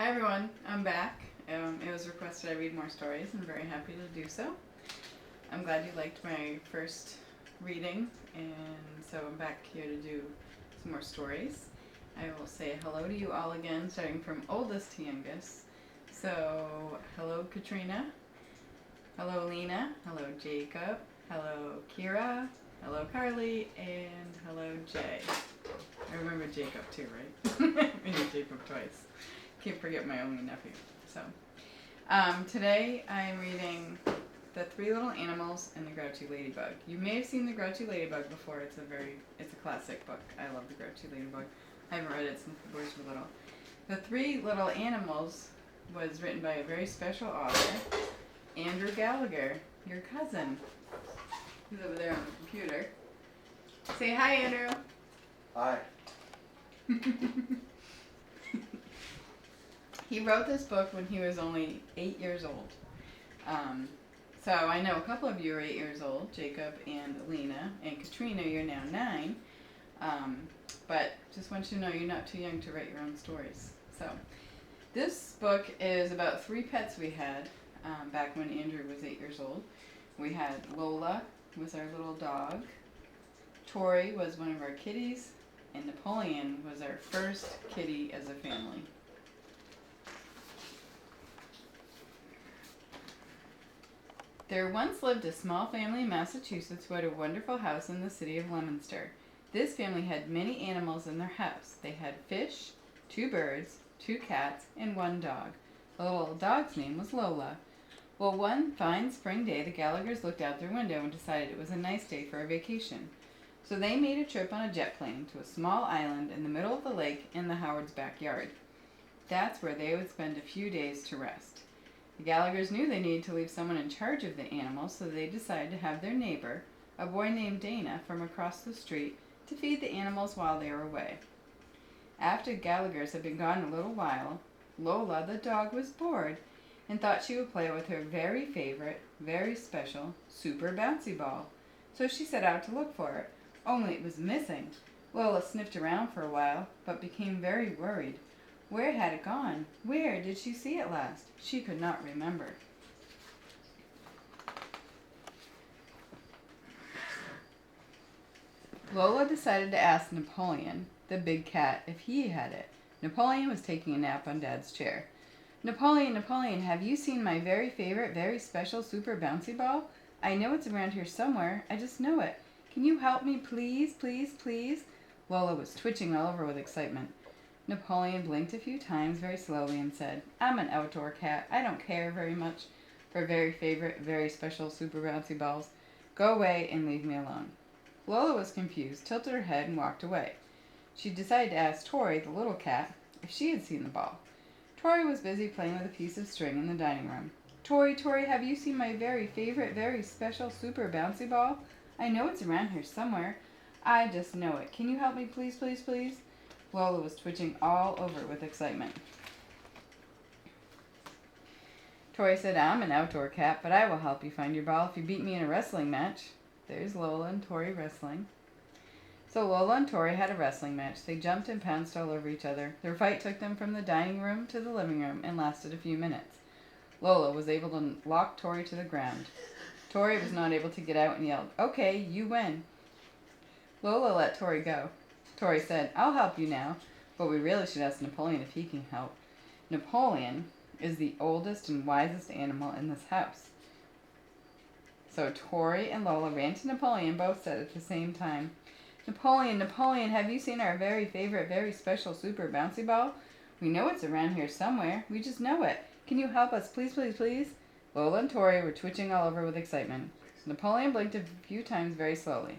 Hi everyone, I'm back. It was requested I read more stories. I'm very happy to do so. I'm glad you liked my first reading, and so I'm back here to do some more stories. I will say hello to you all again, starting from oldest to youngest. So, hello Katrina, hello Lena, hello Jacob, hello Kira, hello Carly, and hello Jay. I remember Jacob too, right? Maybe Jacob twice. Can't forget my only nephew. So, today I'm reading The Three Little Animals and the Grouchy Ladybug. You may have seen the Grouchy Ladybug before. It's a classic book. I love the Grouchy Ladybug. I haven't read it since the boys were little. The Three Little Animals was written by a very special author, Andrew Gallagher, your cousin. He's over there on the computer. Say hi, Andrew. Hi. He wrote this book when he was only 8 years old. So I know a couple of you are 8 years old, Jacob and Alina, and Katrina, you're now 9. But just want you to know you're not too young to write your own stories. So this book is about 3 pets we had back when Andrew was 8 years old. We had Lola, was our little dog. Tori was one of our kitties. And Napoleon was our first kitty as a family. There once lived a small family in Massachusetts who had a wonderful house in the city of Leominster. This family had many animals in their house. They had fish, 2 birds, 2 cats, and 1 dog. The little dog's name was Lola. Well, one fine spring day, the Gallaghers looked out their window and decided it was a nice day for a vacation. So they made a trip on a jet plane to a small island in the middle of the lake in the Howards' backyard. That's where they would spend a few days to rest. The Gallaghers knew they needed to leave someone in charge of the animals, so they decided to have their neighbor, a boy named Dana, from across the street, to feed the animals while they were away. After the Gallaghers had been gone a little while, Lola, the dog, was bored and thought she would play with her very favorite, very special, super bouncy ball. So she set out to look for it, only it was missing. Lola sniffed around for a while, but became very worried. Where had it gone? Where did she see it last? She could not remember. Lola decided to ask Napoleon, the big cat, if he had it. Napoleon was taking a nap on Dad's chair. Napoleon, Napoleon, have you seen my very favorite, very special super bouncy ball? I know it's around here somewhere. I just know it. Can you help me, please, please, please? Lola was twitching all over with excitement. Napoleon blinked a few times very slowly and said, I'm an outdoor cat. I don't care very much for very favorite, very special super bouncy balls. Go away and leave me alone. Lola was confused, tilted her head, and walked away. She decided to ask Tori, the little cat, if she had seen the ball. Tori was busy playing with a piece of string in the dining room. Tori, Tori, have you seen my very favorite, very special super bouncy ball? I know it's around here somewhere. I just know it. Can you help me, please, please, please? Lola was twitching all over with excitement. Tori said, I'm an outdoor cat, but I will help you find your ball if you beat me in a wrestling match. There's Lola and Tori wrestling. So Lola and Tori had a wrestling match. They jumped and pounced all over each other. Their fight took them from the dining room to the living room and lasted a few minutes. Lola was able to lock Tori to the ground. Tori was not able to get out and yelled, Okay, you win. Lola let Tori go. Tori said, I'll help you now, but we really should ask Napoleon if he can help. Napoleon is the oldest and wisest animal in this house. So Tori and Lola ran to Napoleon, both said at the same time, Napoleon, Napoleon, have you seen our very favorite, very special super bouncy ball? We know it's around here somewhere. We just know it. Can you help us, please, please, please? Lola and Tori were twitching all over with excitement. Napoleon blinked a few times very slowly.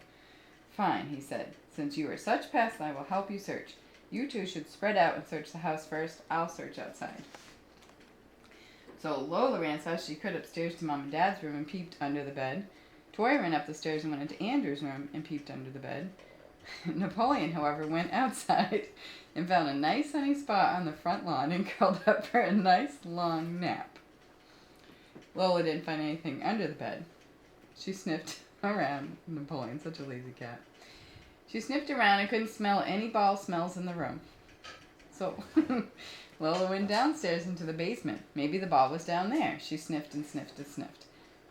Fine, he said. Since you are such pests, I will help you search. You two should spread out and search the house first. I'll search outside. So Lola ran as fast as she could upstairs to Mom and Dad's room and peeped under the bed. Tori ran up the stairs and went into Andrew's room and peeped under the bed. Napoleon, however, went outside and found a nice sunny spot on the front lawn and curled up for a nice long nap. Lola didn't find anything under the bed. She sniffed around. Napoleon's such a lazy cat. She sniffed around and couldn't smell any ball smells in the room. So Lola went downstairs into the basement. Maybe the ball was down there. She sniffed and sniffed and sniffed.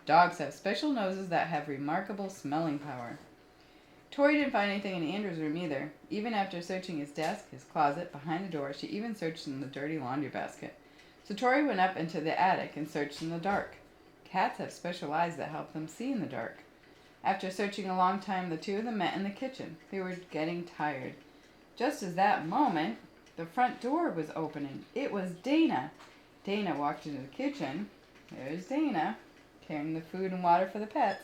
Dogs have special noses that have remarkable smelling power. Tori didn't find anything in Andrew's room either. Even after searching his desk, his closet, behind the door, she even searched in the dirty laundry basket. So Tori went up into the attic and searched in the dark. Cats have special eyes that help them see in the dark. After searching a long time, the two of them met in the kitchen. They were getting tired. Just as that moment, the front door was opening. It was Dana. Dana walked into the kitchen. There's Dana, carrying the food and water for the pets.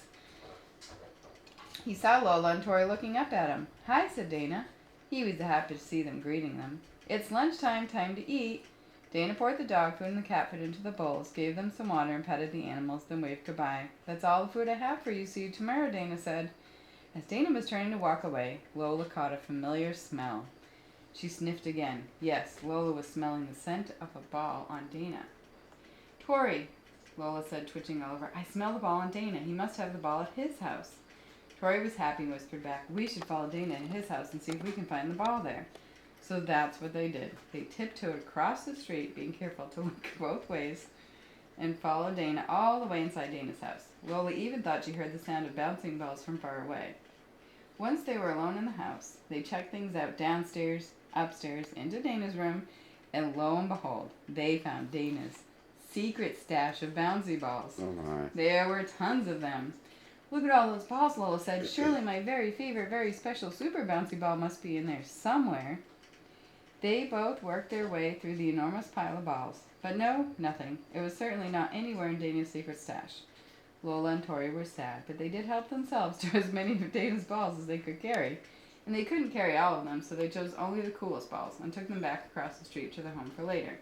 He saw Lola and Tori looking up at him. "Hi," said Dana. He was happy to see them greeting them. "It's lunchtime, time to eat." Dana poured the dog food and the cat food into the bowls, gave them some water, and petted the animals, then waved goodbye. "That's all the food I have for you. See you tomorrow," Dana said. As Dana was turning to walk away, Lola caught a familiar smell. She sniffed again. Yes, Lola was smelling the scent of a ball on Dana. "Tori," Lola said, twitching all over, "I smell the ball on Dana. He must have the ball at his house." Tori was happy and whispered back, "We should follow Dana to his house and see if we can find the ball there." So that's what they did. They tiptoed across the street, being careful to look both ways, and followed Dana all the way inside Dana's house. Lola even thought she heard the sound of bouncing balls from far away. Once they were alone in the house, they checked things out downstairs, upstairs, into Dana's room, and lo and behold, they found Dana's secret stash of bouncy balls. Oh my. There were tons of them. "Look at all those balls," Lola said. "Surely my very favorite, very special super bouncy ball must be in there somewhere." They both worked their way through the enormous pile of balls. But no, nothing. It was certainly not anywhere in Dana's secret stash. Lola and Tori were sad, but they did help themselves to as many of Dana's balls as they could carry. And they couldn't carry all of them, so they chose only the coolest balls and took them back across the street to their home for later.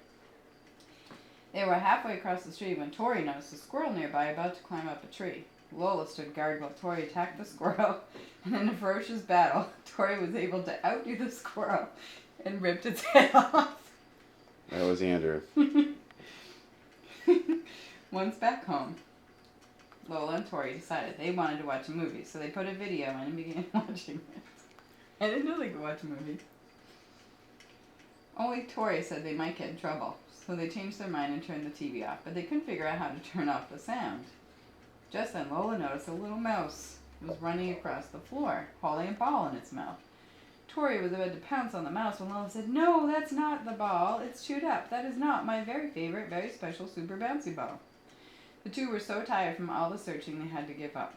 They were halfway across the street when Tori noticed a squirrel nearby about to climb up a tree. Lola stood guard while Tori attacked the squirrel, and in a ferocious battle, Tori was able to outdo the squirrel and ripped its head off. That was Andrew. Once back home, Lola and Tori decided they wanted to watch a movie, so they put a video in and began watching it. I didn't know they could watch a movie. Only Tori said they might get in trouble, so they changed their mind and turned the TV off, but they couldn't figure out how to turn off the sound. Just then, Lola noticed a little mouse was running across the floor, holding a ball in its mouth. Tori was about to pounce on the mouse when Lola said, "No, that's not the ball. It's chewed up. That is not my very favorite, very special super bouncy ball." The two were so tired from all the searching they had to give up.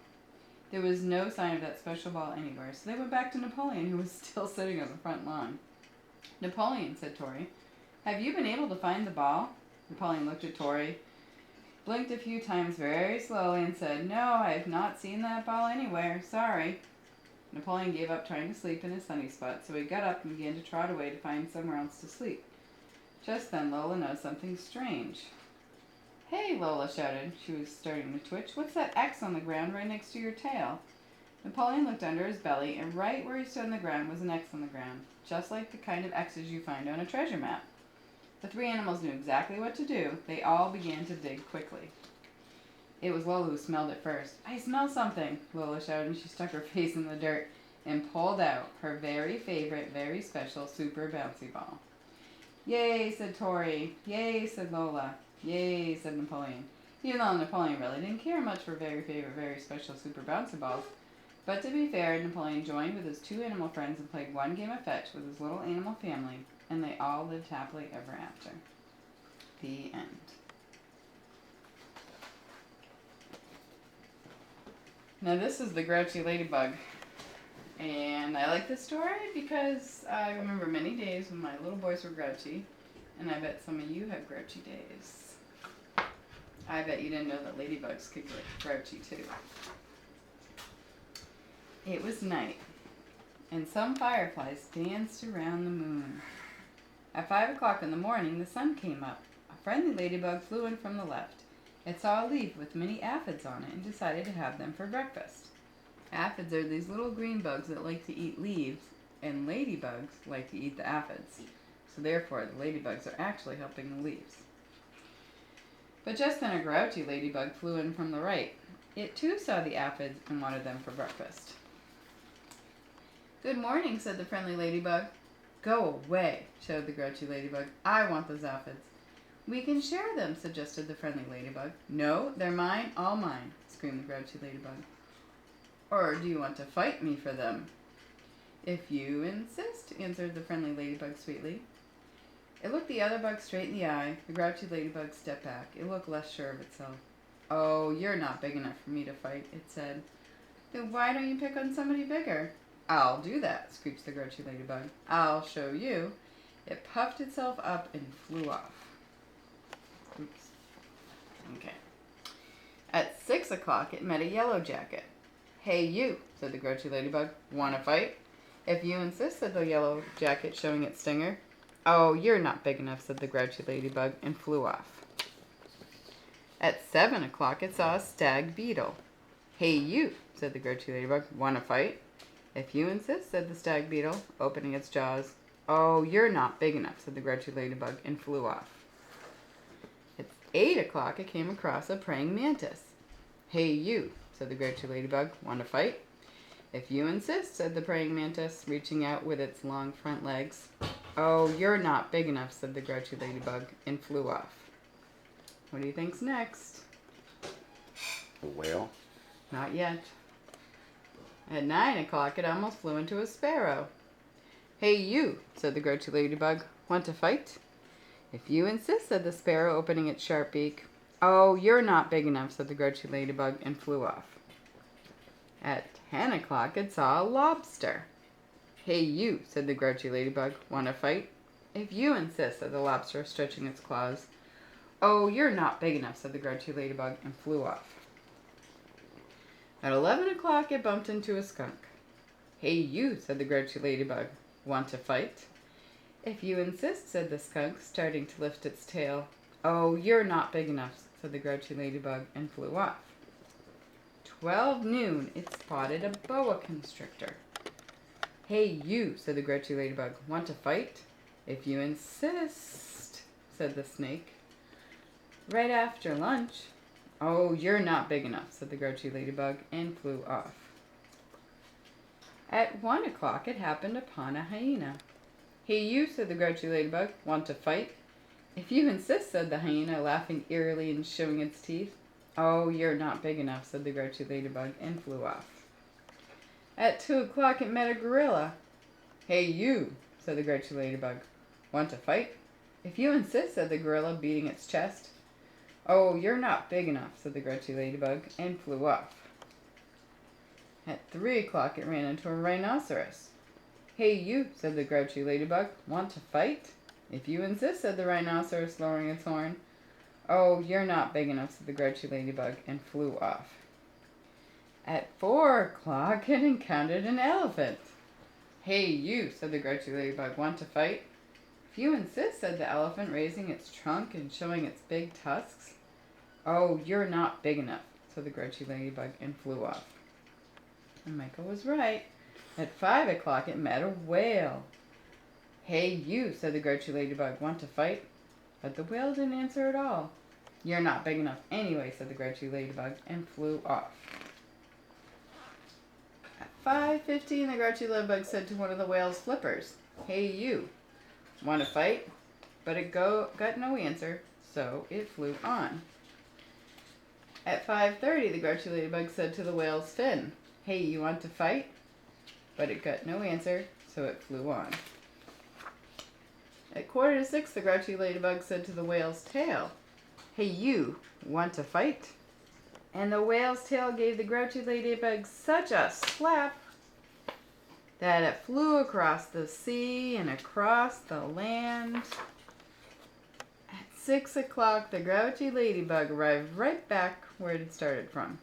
There was no sign of that special ball anywhere, so they went back to Napoleon, who was still sitting on the front lawn. "Napoleon," said Tori, "have you been able to find the ball?" Napoleon looked at Tori, blinked a few times very slowly, and said, "No, I have not seen that ball anywhere. Sorry." Napoleon gave up trying to sleep in his sunny spot, so he got up and began to trot away to find somewhere else to sleep. Just then, Lola noticed something strange. "Hey," Lola shouted. She was starting to twitch. "What's that X on the ground right next to your tail?" Napoleon looked under his belly, and right where he stood on the ground was an X on the ground, just like the kind of X's you find on a treasure map. The three animals knew exactly what to do. They all began to dig quickly. It was Lola who smelled it first. "I smell something," Lola shouted, and she stuck her face in the dirt and pulled out her very favorite, very special super bouncy ball. "Yay," said Tori. "Yay," said Lola. "Yay," said Napoleon. Even though Napoleon really didn't care much for very favorite, very special super bouncy balls. But to be fair, Napoleon joined with his two animal friends and played one game of fetch with his little animal family, and they all lived happily ever after. The end. Now this is the Grouchy Ladybug, and I like this story because I remember many days when my little boys were grouchy, and I bet some of you have grouchy days. I bet you didn't know that ladybugs could get grouchy too. It was night, and some fireflies danced around the moon. At 5 o'clock in the morning, the sun came up. A friendly ladybug flew in from the left. It saw a leaf with many aphids on it and decided to have them for breakfast. Aphids are these little green bugs that like to eat leaves, and ladybugs like to eat the aphids. So therefore, the ladybugs are actually helping the leaves. But just then a grouchy ladybug flew in from the right. It too saw the aphids and wanted them for breakfast. "Good morning," said the friendly ladybug. Go away, shouted the grouchy ladybug. I want those aphids. We can share them, suggested the friendly ladybug. No, they're mine, all mine, screamed the grouchy ladybug. Or do you want to fight me for them? If you insist, answered the friendly ladybug sweetly. It looked the other bug straight in the eye. The grouchy ladybug stepped back. It looked less sure of itself. Oh, you're not big enough for me to fight, it said. Then why don't you pick on somebody bigger? I'll do that, screeched the grouchy ladybug. I'll show you. It puffed itself up and flew off. Oops. Okay. At 6 o'clock, it met a yellow jacket. Hey, you, said the grouchy ladybug. Want to fight? If you insist, said the yellow jacket, showing its stinger. Oh, you're not big enough, said the grouchy ladybug, and flew off. At 7 o'clock, it saw a stag beetle. Hey, you, said the grouchy ladybug. Want to fight? If you insist, said the stag beetle, opening its jaws. Oh, you're not big enough, said the grouchy ladybug, and flew off. At 8 o'clock, it came across a praying mantis. Hey, you, said the grouchy ladybug. Want to fight? If you insist, said the praying mantis, reaching out with its long front legs. Oh, you're not big enough, said the grouchy ladybug, and flew off. What do you think's next? The whale. Not yet. At 9 o'clock, it almost flew into a sparrow. Hey, you, said the grouchy ladybug. Want to fight? If you insist, said the sparrow, opening its sharp beak. Oh, you're not big enough, said the grouchy ladybug, and flew off. At 10 o'clock, it saw a lobster. Hey, you, said the grouchy ladybug. Want to fight? If you insist, said the lobster, stretching its claws. Oh, you're not big enough, said the grouchy ladybug, and flew off. At 11 o'clock, it bumped into a skunk. Hey, you, said the grouchy ladybug. Want to fight? If you insist, said the skunk, starting to lift its tail. Oh, you're not big enough, said the grouchy ladybug, and flew off. 12 noon, it spotted a boa constrictor. Hey, you, said the grouchy ladybug. Want to fight? If you insist, said the snake. Right after lunch. Oh, you're not big enough, said the grouchy ladybug, and flew off. At 1 o'clock, it happened upon a hyena. Hey, you, said the grouchy ladybug. Want to fight? If you insist, said the hyena, laughing eerily and showing its teeth. Oh, you're not big enough, said the grouchy ladybug, and flew off. At 2 o'clock, it met a gorilla. Hey, you, said the grouchy ladybug. Want to fight? If you insist, said the gorilla, beating its chest. Oh, you're not big enough, said the grouchy ladybug, and flew off. At 3 o'clock, it ran into a rhinoceros. Hey, you, said the grouchy ladybug. Want to fight? If you insist, said the rhinoceros, lowering its horn. Oh, you're not big enough, said the grouchy ladybug, and flew off. At 4 o'clock, it encountered an elephant. Hey, you, said the grouchy ladybug. Want to fight? If you insist, said the elephant, raising its trunk and showing its big tusks. Oh, you're not big enough, said the grouchy ladybug, and flew off. And Michael was right. At 5 o'clock, it met a whale. Hey, you, said the grouchy ladybug. Want to fight? But the whale didn't answer at all. You're not big enough anyway, said the grouchy ladybug, and flew off. At 5:15, the grouchy ladybug said to one of the whale's flippers, Hey, you, want to fight? But it got no answer, so it flew on. At 5:30, the grouchy ladybug said to the whale's fin, Hey, you want to fight? But it got no answer, so it flew on. At 5:45, the grouchy ladybug said to the whale's tail, Hey, you, want to fight? And the whale's tail gave the grouchy ladybug such a slap that it flew across the sea and across the land. At 6 o'clock, the grouchy ladybug arrived right back where it had started from.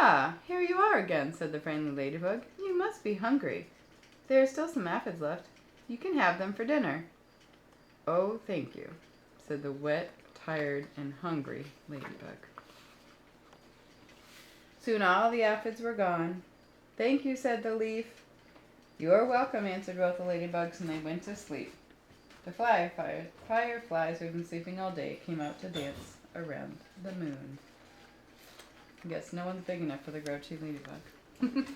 Ah, here you are again, said the friendly ladybug. You must be hungry. There are still some aphids left. You can have them for dinner. Oh, thank you, said the wet, tired, and hungry ladybug. Soon all the aphids were gone. Thank you, said the leaf. You are welcome, answered both the ladybugs, and they went to sleep. The fireflies, who had been sleeping all day, came out to dance around the moon. I guess no one's big enough for the grouchy ladybug.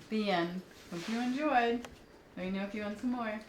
The end. Hope you enjoyed. Let me know if you want some more.